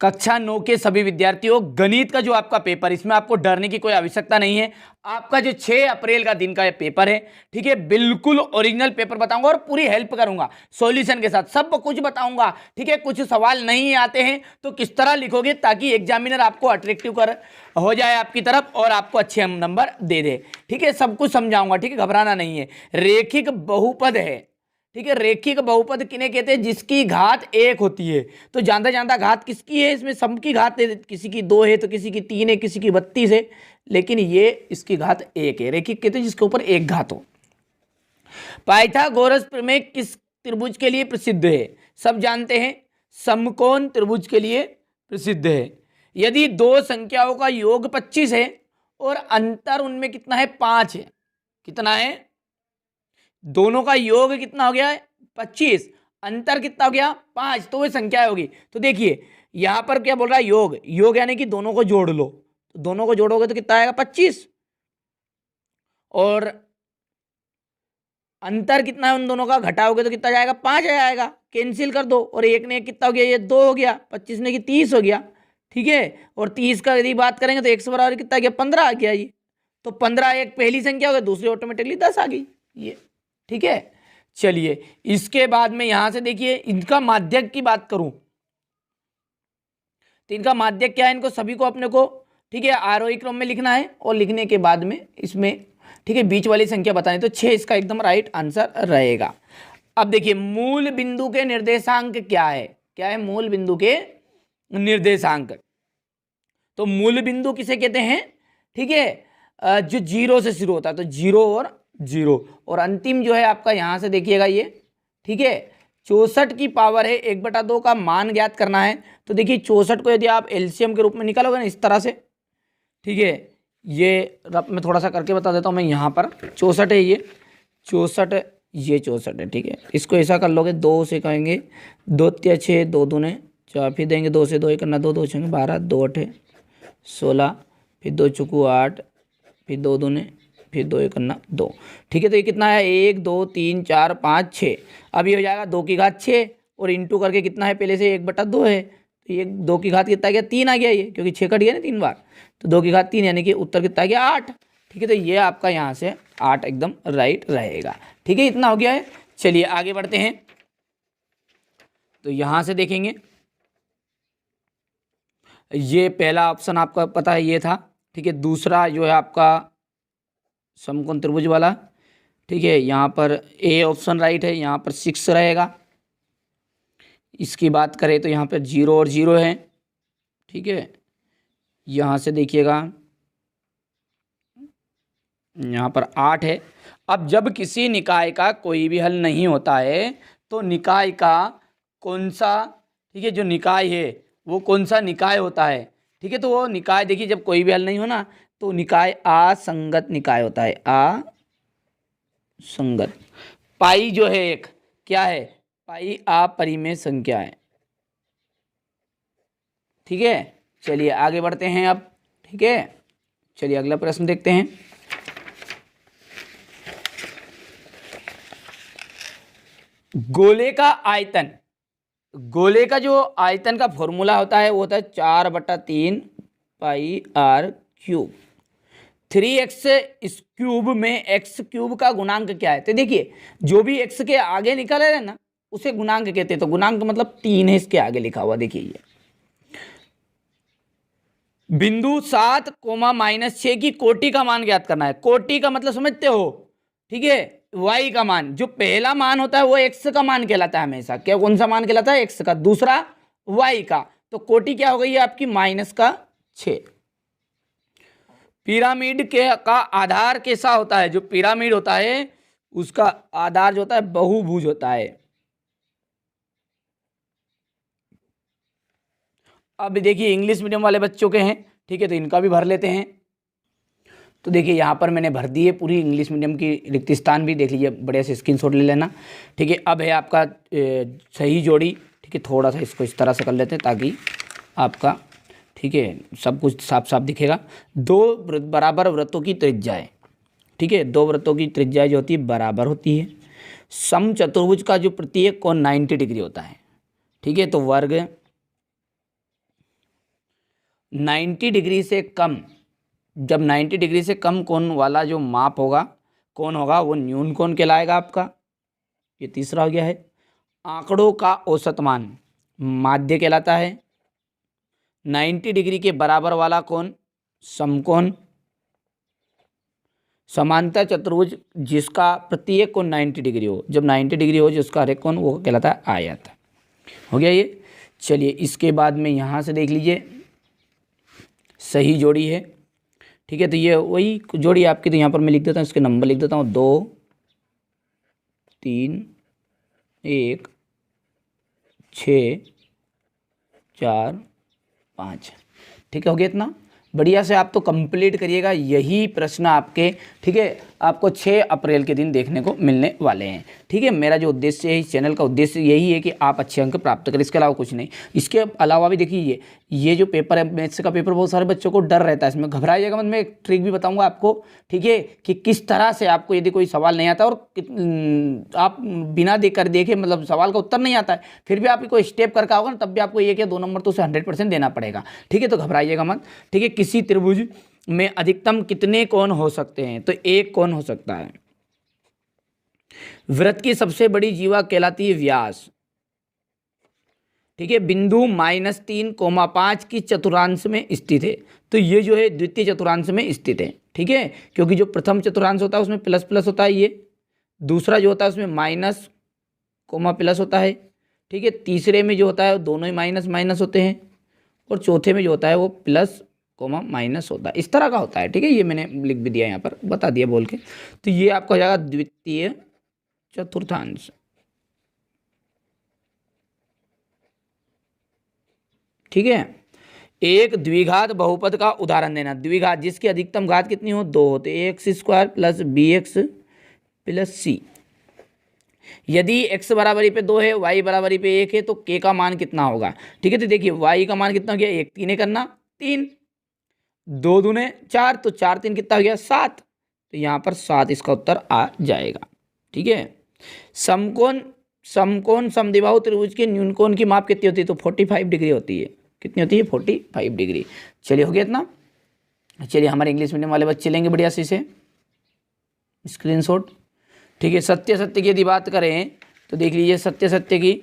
कक्षा 9 के सभी विद्यार्थियों, गणित का जो आपका पेपर, इसमें आपको डरने की कोई आवश्यकता नहीं है। आपका जो 6 अप्रैल का दिन का ये पेपर है, ठीक है, बिल्कुल ओरिजिनल पेपर बताऊंगा और पूरी हेल्प करूंगा सॉल्यूशन के साथ, सब कुछ बताऊंगा, ठीक है। कुछ सवाल नहीं आते हैं तो किस तरह लिखोगे ताकि एग्जामिनर आपको अट्रैक्टिव कर हो जाए आपकी तरफ और आपको अच्छे नंबर दे दे, ठीक है। सब कुछ समझाऊंगा, ठीक है, घबराना नहीं है। रेखिक बहुपद है, ठीक है। रेखिक बहुपद किन्हें कहते हैं? जिसकी घात 1 होती है। तो जानता जानता घात किसकी है? इसमें सम की घात है, किसी की 2 है तो किसी की 3 है, किसी की 32 है, लेकिन ये इसकी घात 1 है। रेखिक कहते हैं जिसके ऊपर 1 घात हो। पाइथागोरस प्रमेय किस त्रिभुज के लिए प्रसिद्ध है? सब जानते हैं, समकोण त्रिभुज के लिए प्रसिद्ध है। यदि दो संख्याओं का योग 25 है और अंतर उनमें कितना है? 5 है। कितना है? दोनों का योग कितना हो गया है? 25, अंतर कितना हो गया? 5, तो वह संख्या होगी। तो देखिए यहां पर क्या बोल रहा है? योग, योग यानी कि दोनों को जोड़ लो, तो दोनों को जोड़ोगे तो कितना आएगा? 25। और अंतर कितना है उन दोनों का? घटाओगे तो कितना जाएगा? 5 आएगा। कैंसिल कर दो, और एक ने एक कितना हो गया? ये 2 हो गया। 25 ने कि 30 हो गया, ठीक है। और 30 का यदि बात करेंगे तो 1 से बराबर कितना आ गया? 15 आ गया। ये तो 15 एक पहली संख्या हो गई, दूसरी ऑटोमेटिकली 10 आ गई ये, ठीक है। चलिए इसके बाद में यहां से देखिए इनका माध्यक की बात करूं तो इनका माध्यक क्या है? इनको सभी को अपने को, ठीक है, आरोही क्रम में लिखना है और लिखने के बाद में इसमें, ठीक है, बीच वाली संख्या बतानी। तो 6 इसका एकदम राइट आंसर रहेगा। अब देखिए मूल बिंदु के निर्देशांक क्या है? क्या है मूल बिंदु के निर्देशांक? तो मूल बिंदु किसे कहते हैं? ठीक है, जो 0 से शुरू होता है, तो 0 और 0, और अंतिम जो है आपका यहां से देखिएगा ये, ठीक है, 64 की पावर है 1/2 का मान ज्ञात करना है। तो देखिए 64 को यदि आप एलसीएम के रूप में निकालोगे ना इस तरह से, ठीक है, ये मैं थोड़ा सा करके बता देता हूँ। मैं यहाँ पर 64 है, ये 64, ये 64 है, ठीक है। इसको ऐसा कर लोगे, 2 से कहेंगे 2 तिया 6, 2 दूने 4, फिर देंगे 2 से 2 करना, 2 2 6 12, 2 8 16, फिर 2 चुकू 8, फिर 2 दूने, फिर 2 करना 2, ठीक है। तो ये कितना है? 1 2 3 4 5 6। अब ये हो जाएगा 2 की घात 6 और इंटू करके कितना है? पहले से 1/2 है, तो ये 2 की घात कितना गया? 3 आ गया ये, क्योंकि 6 कट गया ना 3 बार, तो 2 की घात 3 यानी कि उत्तर कितना गया? 8, ठीक है। तो ये आपका यहाँ से 8 एकदम राइट रहेगा, ठीक है। इतना हो गया है। चलिए आगे बढ़ते हैं। तो यहाँ से देखेंगे, ये पहला ऑप्शन आपका पता है ये था, ठीक है। दूसरा जो है आपका समकोण त्रिभुज वाला, ठीक है, यहाँ पर ए ऑप्शन राइट है, यहाँ पर 6 रहेगा। इसकी बात करें तो यहाँ पर 0 और 0 है, ठीक है। यहाँ से देखिएगा यहाँ पर 8 है। अब जब किसी निकाय का कोई भी हल नहीं होता है तो निकाय का कौन सा, ठीक है, जो निकाय है वो कौन सा निकाय होता है? ठीक है, तो वो निकाय देखिए जब कोई भी हल नहीं हो ना तो निकाय असंगत निकाय होता है, असंगत। पाई जो है एक क्या है? पाई अपरिमेय संख्या है, ठीक है। चलिए आगे बढ़ते हैं अब, ठीक है। चलिए अगला प्रश्न देखते हैं। गोले का आयतन, गोले का जो आयतन का फॉर्मूला होता है वो होता है 4/3 पाई आर क्यूब। 3x क्यूब में x क्यूब का गुणांक क्या है? तो देखिए जो भी x के आगे निकल रहे ना उसे गुणांक कहते हैं। तो गुणांक मतलब 3 है इसके आगे लिखा हुआ, देखिए ये बिंदु 7, -6 की कोटि का मान ज्ञात करना है। कोटि का मतलब समझते हो, ठीक है, y का मान, जो पहला मान होता है वो x का मान कहलाता है हमेशा। क्या कौन सा मान कहलाता है? x का। दूसरा y का। तो कोटि क्या हो गई है आपकी? -6। पिरामिड का आधार कैसा होता है? जो पिरामिड होता है उसका आधार जो होता है बहुभुज होता है। अब देखिए इंग्लिश मीडियम वाले बच्चों के हैं, ठीक है, तो इनका भी भर लेते हैं। तो देखिए यहाँ पर मैंने भर दी है पूरी इंग्लिश मीडियम की रिक्त स्थान भी, देख लीजिए, बढ़िया से स्क्रीनशॉट ले लेना, ठीक है। अब है आपका सही जोड़ी, ठीक है। थोड़ा सा इसको इस तरह से कर लेते हैं ताकि आपका, ठीक है, सब कुछ साफ साफ दिखेगा। 2 बराबर वृत्तों की त्रिज्याएं, ठीक है, 2 वृत्तों की त्रिज्याएं जो होती है बराबर होती है। समचतुर्भुज का जो प्रत्येक कोण 90 डिग्री होता है, ठीक है। तो वर्ग 90 डिग्री से कम, जब 90 डिग्री से कम कोण वाला जो माप होगा, कौन होगा, वो न्यून कोण कहलाएगा आपका। ये तीसरा हो गया है। आंकड़ों का औसत मान माध्य कहलाता है। 90 डिग्री के बराबर वाला कोण समकोण। समांतर चतुर्भुज जिसका प्रत्येक कोण 90 डिग्री हो, जब 90 डिग्री हो जिसका हर एक कोण, वो कहलाता है आयत। हो गया ये। चलिए इसके बाद में यहाँ से देख लीजिए, सही जोड़ी है, ठीक है। तो ये वही जोड़ी आपकी, तो यहाँ पर मैं लिख देता हूँ, इसके नंबर लिख देता हूँ 2 3 1 6 4 5, ठीक है। हो गया इतना। बढ़िया से आप तो कंप्लीट करिएगा, यही प्रश्न आपके, ठीक है, आपको 6 अप्रैल के दिन देखने को मिलने वाले हैं, ठीक है। मेरा जो उद्देश्य है इस चैनल का उद्देश्य यही है कि आप अच्छे अंक प्राप्त करें, इसके अलावा कुछ नहीं। इसके अलावा भी देखिए, ये जो पेपर है मैथ्स का पेपर, बहुत सारे बच्चों को डर रहता है, इसमें घबराइएगा मत। मैं एक ट्रिक भी बताऊंगा आपको, ठीक है, कि किस तरह से आपको यदि कोई सवाल नहीं आता और आप बिना देखे मतलब सवाल का उत्तर नहीं आता है, फिर भी आप कोई स्टेप करके आओगे ना, तब भी आपको 1 या 2 नंबर तो उसे 100% देना पड़ेगा, ठीक है। तो घबराइएगा मत, ठीक है। किसी त्रिभुज में अधिकतम कितने कोण हो सकते हैं? तो 1 कोण हो सकता है। वृत्त की सबसे बड़ी जीवा कहलाती है व्यास, ठीक है। बिंदु -3,5 की चतुर्थांश में स्थित है, तो ये जो है द्वितीय चतुर्थांश में स्थित है, ठीक है। क्योंकि जो प्रथम चतुर्थांश होता है उसमें प्लस प्लस होता है, ये दूसरा जो होता है उसमें माइनस कोमा प्लस होता है, ठीक है। तीसरे में जो होता है वो दोनों ही माइनस माइनस होते हैं, और चौथे में जो होता है वो प्लस कोमा माइनस होता है, इस तरह का होता है, ठीक है। ये मैंने लिख भी दिया यहाँ पर, बता दिया बोल के। तो ये आपका हो जाएगा द्वितीय चतुर्थांश, ठीक है। एक द्विघात बहुपद का उदाहरण देना। द्विघात जिसकी अधिकतम घात कितनी हो? 2 हो, तो x² + bx + c। यदि x बराबरी पे 2 है, y बराबरी पे 1 है, तो k का मान कितना होगा? ठीक है, तो देखिए y का मान कितना हो गया, 1 3 करना 3, 2 दूने 4, तो 4 3 कितना हो गया 7, तो यहाँ पर 7 इसका उत्तर आ जाएगा, ठीक है। समकोण समद्विबाहु त्रिभुज के न्यून कोण की माप कितनी होती है? तो 45 डिग्री होती है। कितनी होती है? 45 डिग्री। चलिए हो गया इतना। चलिए हमारे इंग्लिश मीडियम वाले बच्चे लेंगे बढ़िया से इसे स्क्रीनशॉट, ठीक है। सत्य सत्य की यदि बात करें तो देख लीजिए सत्य सत्य की,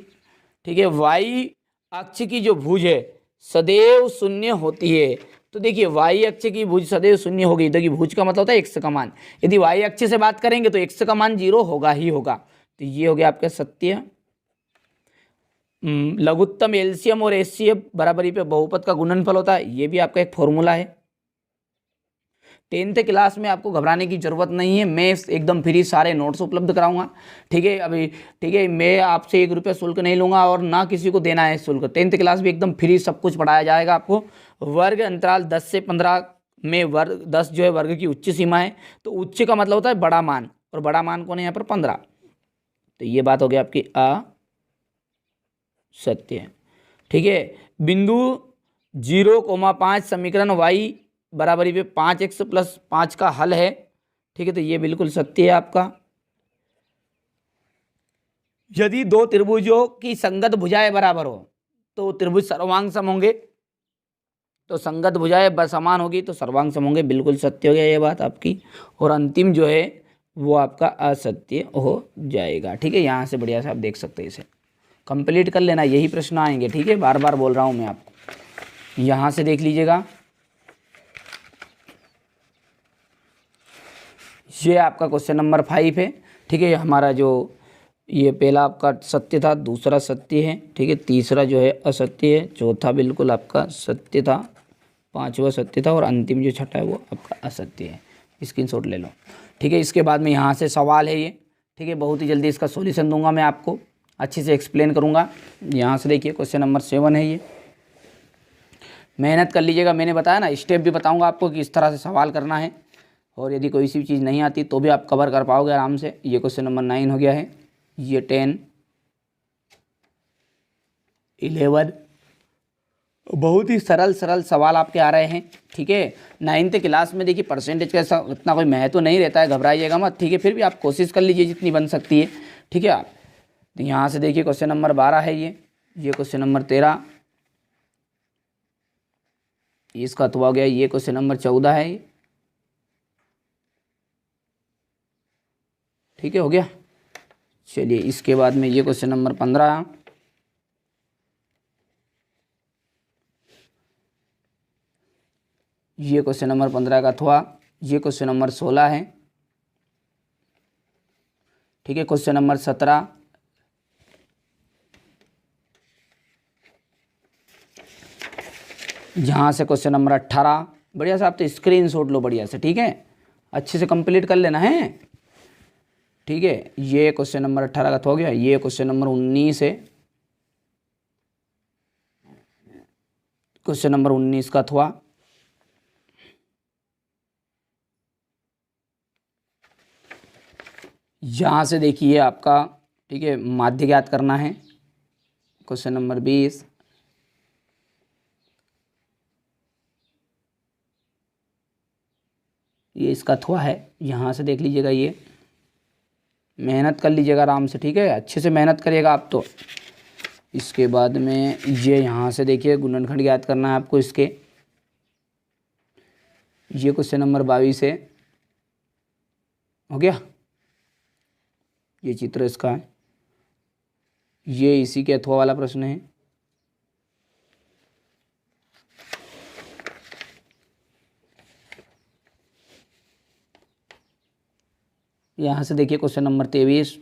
ठीक है। वाई अक्ष की जो भुज है सदैव शून्य होती है, तो देखिए वाई अक्ष की भुज सदैव शून्य होगी। देखिए भुज का मतलब होता है एक्स का मान, यदि वाई अक्ष से बात करेंगे तो एक्स का मान 0 होगा ही होगा, तो ये हो गया आपका सत्य। लघुत्तम एलसीएम और एचसीएफ बराबरी पे बहुपद का गुणनफल होता है, ये भी आपका एक फॉर्मूला है। 10th क्लास में आपको घबराने की जरूरत नहीं है, मैं एकदम फ्री सारे नोट्स उपलब्ध कराऊंगा, ठीक है। अभी ठीक है, मैं आपसे 1 रुपया शुल्क नहीं लूंगा और ना किसी को देना है शुल्क। 10th क्लास भी एकदम फ्री सब कुछ पढ़ाया जाएगा आपको। वर्ग अंतराल 10 से 15 में वर्ग 10 जो है वर्ग की उच्च सीमा है, तो उच्च का मतलब होता है बड़ा मान, और बड़ा मान कौन है यहाँ पर? 15। तो ये बात हो गई आपकी असत्य, ठीक है। बिंदु 0,5 समीकरण y बराबरी पे 5x + 5 का हल है, ठीक है। तो ये बिल्कुल सत्य है आपका। यदि 2 त्रिभुजों की संगत भुजाएं बराबर हो तो त्रिभुज सर्वांग सम होंगे, तो संगत भुजाएं समान होगी तो सर्वांग सम होंगे, बिल्कुल सत्य हो गया ये बात आपकी। और अंतिम जो है वो आपका असत्य हो जाएगा, ठीक है। यहाँ से बढ़िया से आप देख सकते हैं, इसे कंप्लीट कर लेना, यही प्रश्न आएंगे, ठीक है। बार बार बोल रहा हूँ मैं आपको। यहाँ से देख लीजिएगा, ये आपका क्वेश्चन नंबर 5 है, ठीक है। हमारा जो ये पहला आपका सत्य था, दूसरा सत्य है, ठीक है। तीसरा जो है असत्य है, चौथा बिल्कुल आपका सत्य था, 5वां सत्य था, और अंतिम जो छठा है वो आपका असत्य है। स्क्रीनशॉट ले लो, ठीक है। इसके बाद में यहाँ से सवाल है ये, ठीक है। बहुत ही जल्दी इसका सॉल्यूशन दूंगा मैं आपको, अच्छे से एक्सप्लेन करूँगा। यहाँ से देखिए क्वेश्चन नंबर 7 है ये, मेहनत कर लीजिएगा। मैंने बताया ना, स्टेप भी बताऊँगा आपको कि इस तरह से सवाल करना है, और यदि कोई सी चीज़ नहीं आती तो भी आप कवर कर पाओगे आराम से। ये क्वेश्चन नंबर 9 हो गया है, ये 10, 11, बहुत ही सरल सरल सवाल आपके आ रहे हैं, ठीक है। 9th क्लास में देखिए परसेंटेज का ऐसा इतना कोई महत्व नहीं रहता है, घबराइएगा मत, ठीक है। फिर भी आप कोशिश कर लीजिए जितनी बन सकती है, ठीक है। आप तो यहाँ से देखिए क्वेश्चन नंबर 12 है ये क्वेश्चन नंबर 13, इसका तो हो गया, ये क्वेश्चन नंबर 14 है। ठीक है, हो गया। चलिए इसके बाद में ये क्वेश्चन नंबर 15, ये क्वेश्चन नंबर 15 का थोड़ा, ये क्वेश्चन नंबर 16 है। ठीक है, क्वेश्चन नंबर 17, यहाँ से क्वेश्चन नंबर 18। बढ़िया से आप तो स्क्रीनशॉट लो बढ़िया से, ठीक है, अच्छे से कंप्लीट कर लेना है। ठीक है, ये क्वेश्चन नंबर 18 का तो हो गया। ये क्वेश्चन नंबर 19 है, क्वेश्चन नंबर 19 का थोड़ा, यहाँ से देखिए आपका, ठीक है, माध्य ज्ञात करना है। क्वेश्चन नंबर 20, ये इसका थोड़ा है, यहाँ से देख लीजिएगा, ये मेहनत कर लीजिएगा आराम से, ठीक है, अच्छे से मेहनत करिएगा आप तो। इसके बाद में ये यहाँ से देखिए गुणनखंड ज्ञात करना है आपको इसके। ये क्वेश्चन नंबर 22 है, हो गया। ये चित्र इसका है, ये इसी के अथवा वाला प्रश्न है। यहाँ से देखिए क्वेश्चन नंबर 23,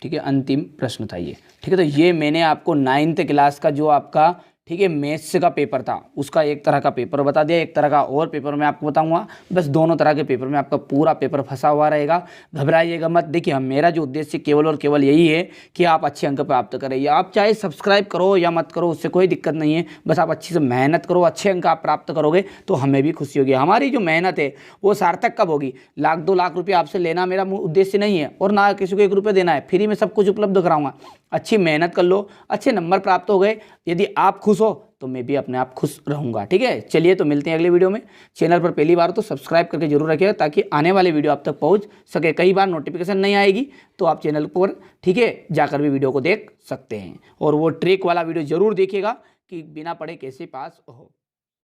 ठीक है, अंतिम प्रश्न था ये। ठीक है, तो ये मैंने आपको 9th क्लास का जो आपका, ठीक है, मैथ्स का पेपर था उसका एक तरह का पेपर बता दिया, एक तरह का और पेपर मैं आपको बताऊंगा। बस दोनों तरह के पेपर में आपका पूरा पेपर फंसा हुआ रहेगा, घबराइएगा मत। देखिए मेरा जो उद्देश्य केवल और केवल यही है कि आप अच्छे अंक प्राप्त करें, या आप चाहे सब्सक्राइब करो या मत करो, उससे कोई दिक्कत नहीं है। बस आप अच्छी से मेहनत करो, अच्छे अंक आप प्राप्त करोगे तो हमें भी खुशी होगी। हमारी जो मेहनत है वो सार्थक कब होगी? 1-2 लाख रुपये आपसे लेना मेरा उद्देश्य नहीं है, और ना किसी को 1 रुपये देना है, फ्री में सब कुछ उपलब्ध कराऊंगा। अच्छी मेहनत कर लो, अच्छे नंबर प्राप्त हो गए, यदि आप खुश हो तो मैं भी अपने आप खुश रहूंगा। ठीक है, चलिए तो मिलते हैं अगले वीडियो में। चैनल पर पहली बार तो सब्सक्राइब करके जरूर रखिएगा, ताकि आने वाले वीडियो आप तक पहुंच सके। कई बार नोटिफिकेशन नहीं आएगी तो आप चैनल पर, ठीक है, जाकर भी वीडियो को देख सकते हैं। और वो ट्रिक वाला वीडियो जरूर देखिएगा कि बिना पढ़े कैसे पास हो।